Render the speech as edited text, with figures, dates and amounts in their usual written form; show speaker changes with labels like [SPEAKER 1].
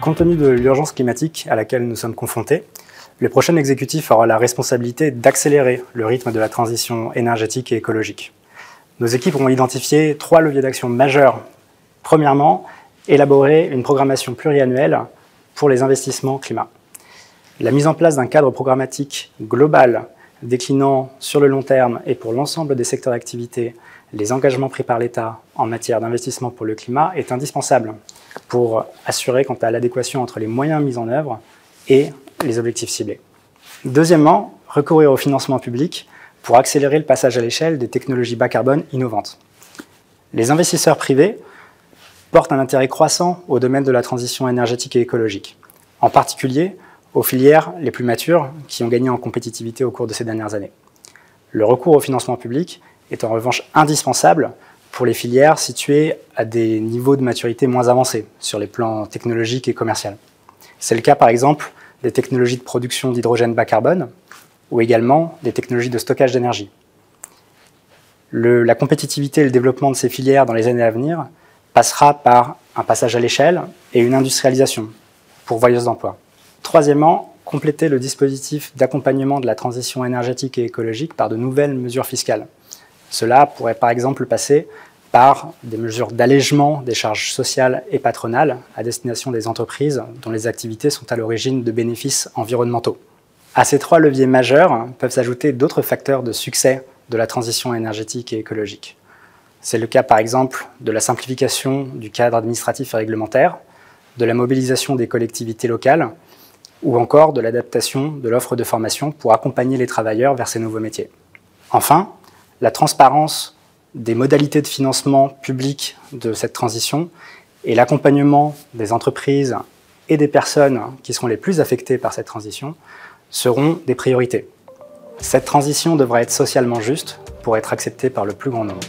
[SPEAKER 1] Compte tenu de l'urgence climatique à laquelle nous sommes confrontés, le prochain exécutif aura la responsabilité d'accélérer le rythme de la transition énergétique et écologique. Nos équipes ont identifié 3 leviers d'action majeurs. Premièrement, élaborer une programmation pluriannuelle pour les investissements climat. La mise en place d'un cadre programmatique global déclinant sur le long terme et pour l'ensemble des secteurs d'activité les engagements pris par l'État en matière d'investissement pour le climat est indispensable pour assurer quant à l'adéquation entre les moyens mis en œuvre et les objectifs ciblés. Deuxièmement, recourir au financement public pour accélérer le passage à l'échelle des technologies bas carbone innovantes. Les investisseurs privés portent un intérêt croissant au domaine de la transition énergétique et écologique, en particulier aux filières les plus matures qui ont gagné en compétitivité au cours de ces dernières années. Le recours au financement public est en revanche indispensable pour les filières situées à des niveaux de maturité moins avancés sur les plans technologiques et commerciaux. C'est le cas par exemple des technologies de production d'hydrogène bas carbone ou également des technologies de stockage d'énergie. La compétitivité et le développement de ces filières dans les années à venir passera par un passage à l'échelle et une industrialisation pourvoyeuse d'emplois. Troisièmement, compléter le dispositif d'accompagnement de la transition énergétique et écologique par de nouvelles mesures fiscales. Cela pourrait par exemple passer par des mesures d'allègement des charges sociales et patronales à destination des entreprises dont les activités sont à l'origine de bénéfices environnementaux. À ces 3 leviers majeurs peuvent s'ajouter d'autres facteurs de succès de la transition énergétique et écologique. C'est le cas par exemple de la simplification du cadre administratif et réglementaire, de la mobilisation des collectivités locales ou encore de l'adaptation de l'offre de formation pour accompagner les travailleurs vers ces nouveaux métiers. Enfin, la transparence des modalités de financement public de cette transition et l'accompagnement des entreprises et des personnes qui seront les plus affectées par cette transition seront des priorités. Cette transition devra être socialement juste pour être acceptée par le plus grand nombre.